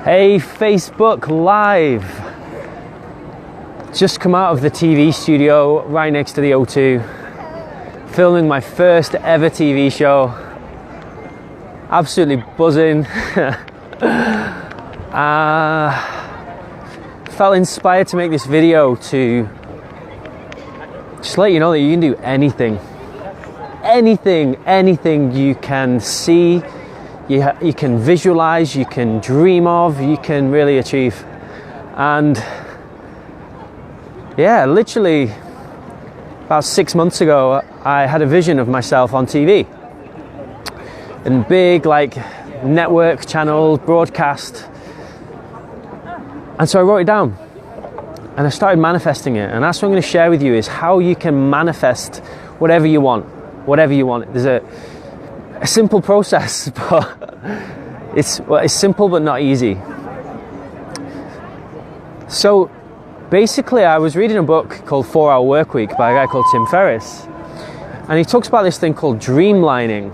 Hey, Facebook Live. Just come out of the TV studio right next to the O2, filming my first ever TV show. Absolutely buzzing. Felt inspired to make this video to just let you know that you can do anything. Anything you can see, you can visualize, you can dream of, you can really achieve. And yeah, literally about 6 months ago, I had a vision of myself on TV. In big, like, network channel, broadcast. And so I wrote it down. And I started manifesting it. And that's what I'm going to share with you, is how you can manifest whatever you want. Whatever you want. There's a simple process, but it's simple but not easy. So basically, I was reading a book called 4 Hour Workweek by a guy called Tim Ferriss, and he talks about this thing called dreamlining.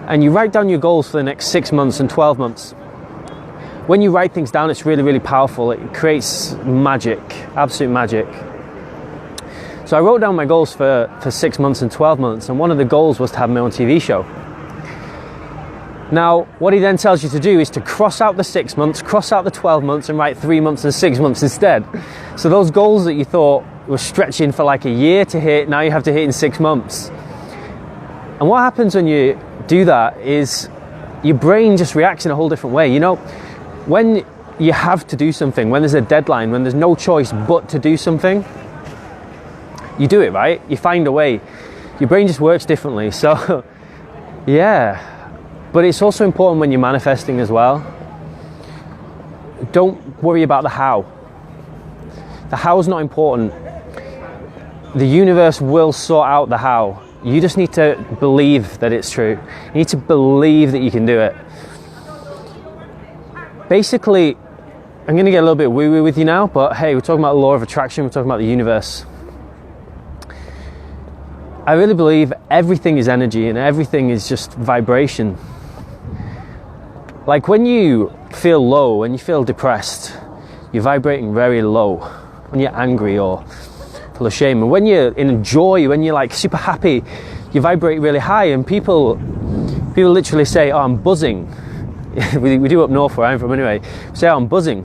And you write down your goals for the next 6 months and 12 months. When you write things down, it's really, really powerful. It creates magic, absolute magic. So I wrote down my goals for 6 months and 12 months, and one of the goals was to have my own TV show. Now, what he then tells you to do is to cross out the 6 months, cross out the 12 months, and write 3 months and 6 months instead. So those goals that you thought were stretching for like a year to hit, now you have to hit in 6 months. And what happens when you do that is your brain just reacts in a whole different way. You know, when you have to do something, when there's a deadline, when there's no choice but to do something, you do it, right? You find a way. Your brain just works differently. So, yeah. But it's also important when you're manifesting as well. Don't worry about the how. The how is not important. The universe will sort out the how. You just need to believe that it's true. You need to believe that you can do it. Basically, I'm going to get a little bit woo-woo with you now, but hey, we're talking about the law of attraction, we're talking about the universe. I really believe everything is energy and everything is just vibration. Like when you feel low, when you feel depressed, you're vibrating very low. When you're angry or full of shame, and when you're in joy, when you're like super happy, you vibrate really high. And people literally say, "Oh, I'm buzzing." we do up north where I'm from anyway. Say, "Oh, I'm buzzing."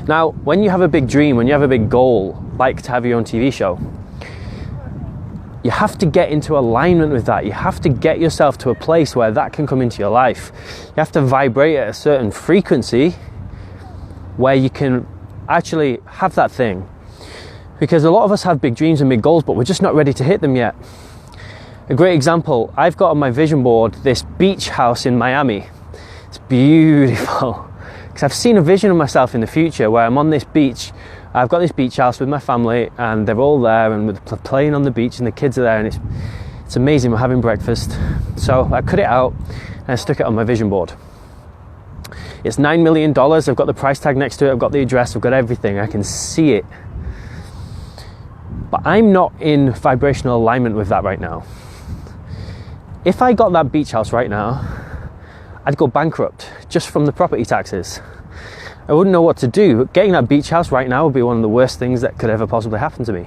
Now, when you have a big dream, when you have a big goal, like to have your own TV show, you have to get into alignment with that. You have to get yourself to a place where that can come into your life. You have to vibrate at a certain frequency where you can actually have that thing. Because a lot of us have big dreams and big goals, but we're just not ready to hit them yet. A great example, I've got on my vision board this beach house in Miami. It's beautiful. Because I've seen a vision of myself in the future where I'm on this beach. I've got this beach house with my family, and they're all there and we're playing on the beach, and the kids are there, and it's amazing. We're having breakfast. So I cut it out and I stuck it on my vision board. It's $9 million. I've got the price tag next to it. I've got the address. I've got everything. I can see it. But I'm not in vibrational alignment with that right now. If I got that beach house right now, I'd go bankrupt just from the property taxes. I wouldn't know what to do. Getting that beach house right now would be one of the worst things that could ever possibly happen to me.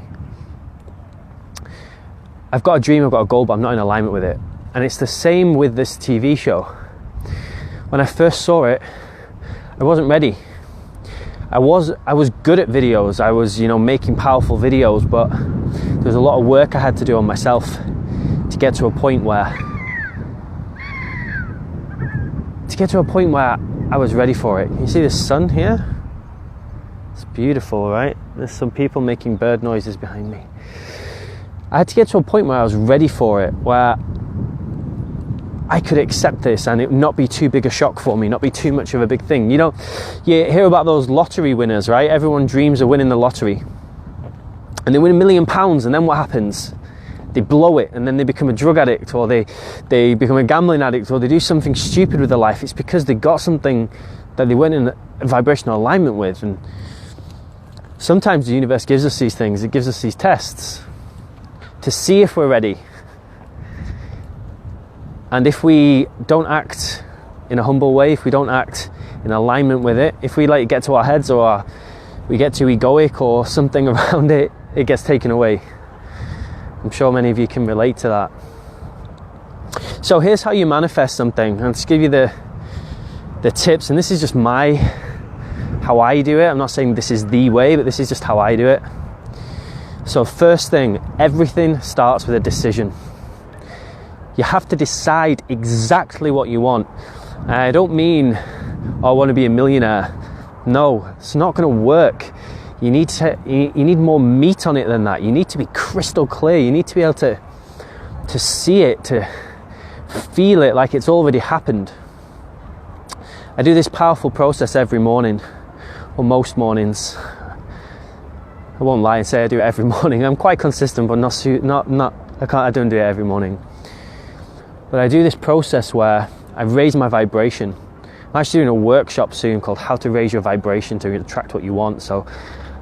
I've got a dream, I've got a goal, but I'm not in alignment with it. And it's the same with this TV show. When I first saw it, I wasn't ready. I was good at videos. I was, making powerful videos, but there was a lot of work I had to do on myself to get to a point where I was ready for it. You see the sun here? It's beautiful, right? There's some people making bird noises behind me. I had to get to a point where I was ready for it, where I could accept this and it not be too big a shock for me, not be too much of a big thing. You hear about those lottery winners, right? Everyone dreams of winning the lottery. And they win £1 million, and then what happens? They blow it, and then they become a drug addict, or they become a gambling addict, or they do something stupid with their life. It's because they got something that they weren't in vibrational alignment with. And sometimes the universe gives us these things. It gives us these tests to see if we're ready. And if we don't act in a humble way, if we don't act in alignment with it, if we let it get to our heads, or we get too egoic or something around it, it gets taken away. I'm sure many of you can relate to that. So here's how you manifest something. I'll just give you the tips, and this is just how I do it. I'm not saying this is the way, but this is just how I do it. So first thing, everything starts with a decision. You have to decide exactly what you want. I don't mean, I want to be a millionaire. No, it's not going to work. You need more meat on it than that. You need to be crystal clear. You need to be able to see it, to feel it like it's already happened. I do this powerful process every morning, or most mornings. I won't lie and say I do it every morning. I'm quite consistent, but I don't do it every morning. But I do this process where I raise my vibration. I'm actually doing a workshop soon called How to Raise Your Vibration to Attract What You Want. So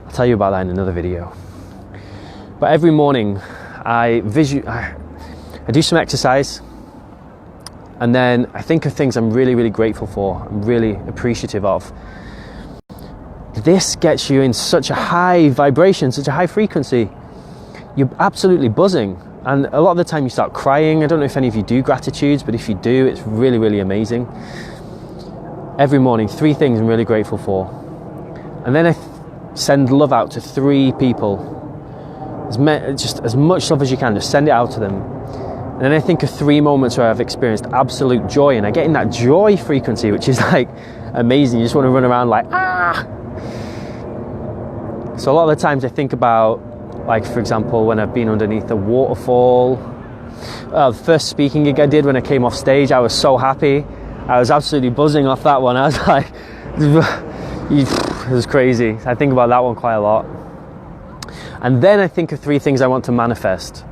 I'll tell you about that in another video. But every morning I do some exercise, and then I think of things I'm really, really grateful for, I'm really appreciative of. This gets you in such a high vibration, such a high frequency. You're absolutely buzzing. And a lot of the time you start crying. I don't know if any of you do gratitudes, but if you do, it's really, really amazing. Every morning, 3 things I'm really grateful for. And then I send love out to 3 people. Just as much love as you can, just send it out to them. And then I think of 3 moments where I've experienced absolute joy, and I get in that joy frequency, which is like amazing. You just want to run around like, ah! So a lot of the times I think about, like, for example, when I've been underneath a waterfall. The first speaking gig I did, when I came off stage, I was so happy. I was absolutely buzzing off that one. I was like, it was crazy. I think about that one quite a lot. And then I think of 3 things I want to manifest.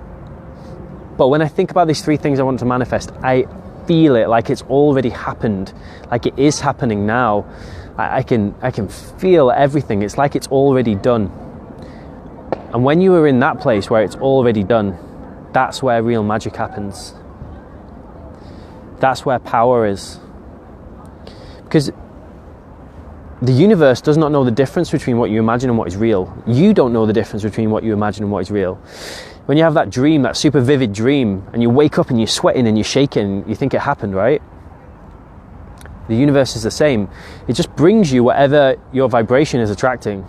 But when I think about these 3 things I want to manifest, I feel it like it's already happened, like it is happening now. I can feel everything. It's like it's already done. And when you are in that place where it's already done, that's where real magic happens. That's where power is. Because the universe does not know the difference between what you imagine and what is real. You don't know the difference between what you imagine and what is real. When you have that dream, that super vivid dream, and you wake up and you're sweating and you're shaking, you think it happened, right? The universe is the same. It just brings you whatever your vibration is attracting.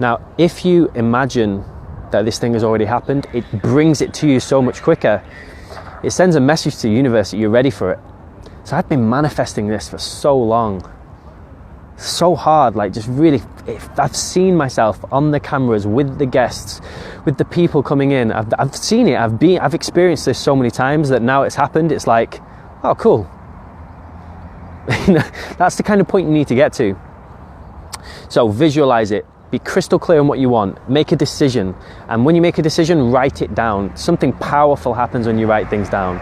Now, if you imagine that this thing has already happened, it brings it to you so much quicker. It sends a message to the universe that you're ready for it. So I've been manifesting this for so long. So hard, like just really, I've seen myself on the cameras with the guests, with the people coming in. I've seen it, I've experienced this so many times that now it's happened, it's like, oh, cool. That's the kind of point you need to get to. So visualize it. Be crystal clear on what you want. Make a decision. And when you make a decision, write it down. Something powerful happens when you write things down.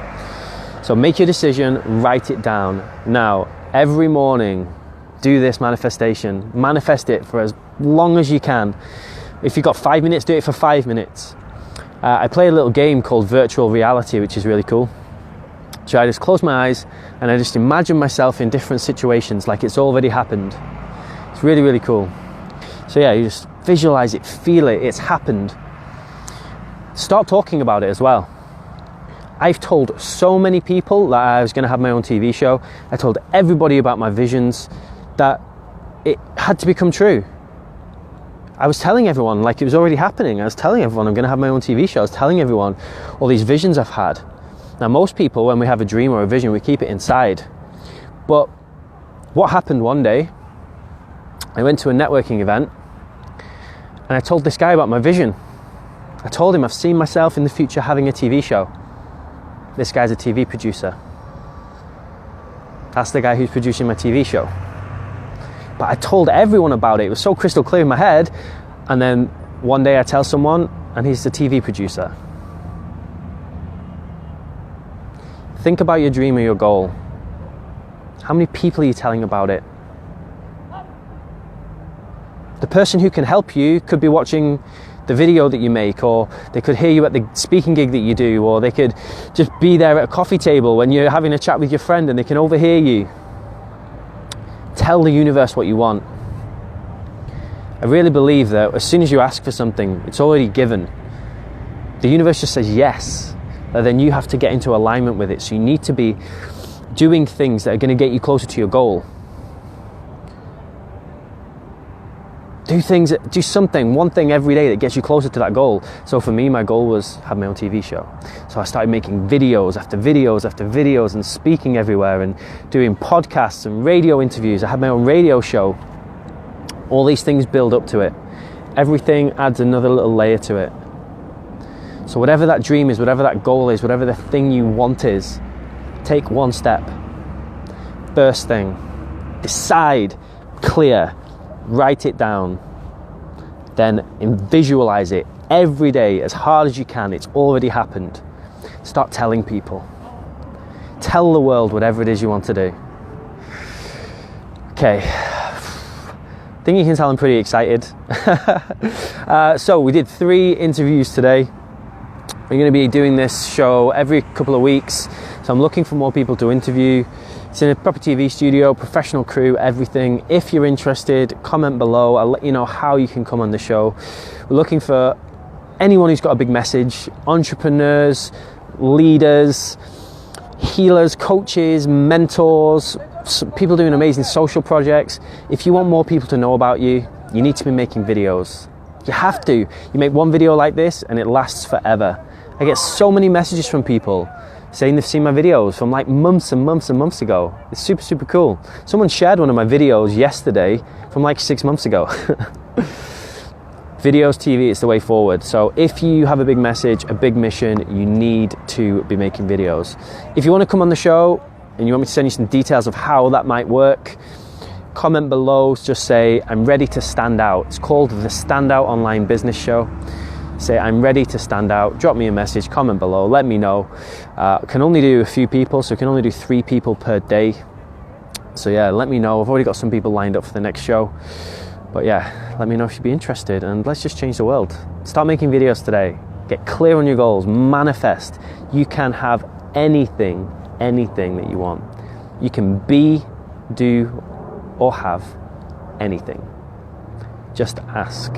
So make your decision, write it down. Now, every morning, do this manifestation. Manifest it for as long as you can. If you've got 5 minutes, do it for 5 minutes. I play a little game called virtual reality, which is really cool. So I just close my eyes and I just imagine myself in different situations like it's already happened. It's really, really cool. So yeah, you just visualize it, feel it, it's happened. Start talking about it as well. I've told so many people that I was going to have my own TV show. I told everybody about my visions, that it had to become true. I was telling everyone like it was already happening. I was telling everyone I'm going to have my own TV show. I was telling everyone all these visions I've had. Now, most people, when we have a dream or a vision, we keep it inside. But what happened one day, I went to a networking event and I told this guy about my vision. I told him I've seen myself in the future having a TV show. This guy's a TV producer. That's the guy who's producing my TV show. But I told everyone about it. It was so crystal clear in my head. And then one day I tell someone and he's the TV producer. Think about your dream or your goal. How many people are you telling about it? The person who can help you could be watching the video that you make, or they could hear you at the speaking gig that you do, or they could just be there at a coffee table when you're having a chat with your friend and they can overhear you. Tell the universe what you want. I really believe that as soon as you ask for something, it's already given. The universe just says yes, and then you have to get into alignment with it. So you need to be doing things that are going to get you closer to your goal. Do something, one thing every day that gets you closer to that goal. So for me, my goal was have my own TV show. So I started making videos after videos after videos and speaking everywhere and doing podcasts and radio interviews. I had my own radio show. All these things build up to it. Everything adds another little layer to it. So whatever that dream is, whatever that goal is, whatever the thing you want is, take one step. First thing, decide, clear, write it down, then visualize it every day as hard as you can. It's already happened. Start telling people. Tell the world whatever it is you want to do. Okay. I think you can tell I'm pretty excited. So we did 3 interviews today. We're going to be doing this show every couple of weeks. So I'm looking for more people to interview. It's in a proper TV studio, professional crew, everything. If you're interested, comment below. I'll let you know how you can come on the show. We're looking for anyone who's got a big message, entrepreneurs, leaders, healers, coaches, mentors, people doing amazing social projects. If you want more people to know about you, you need to be making videos. You have to. You make one video like this and it lasts forever. I get so many messages from people saying they've seen my videos from like months and months and months ago. It's super, super cool. Someone shared one of my videos yesterday from like 6 months ago. Videos, TV, it's the way forward. So if you have a big message, a big mission, you need to be making videos. If you want to come on the show and you want me to send you some details of how that might work, comment below, just say, I'm ready to stand out. It's called the Standout Online Business Show. Say, I'm ready to stand out. Drop me a message, comment below, let me know. Can only do a few people, so can only do 3 people per day. So yeah, let me know. I've already got some people lined up for the next show. But yeah, let me know if you'd be interested, and let's just change the world. Start making videos today. Get clear on your goals, manifest. You can have anything that you want. You can be, do, or have anything. Just ask.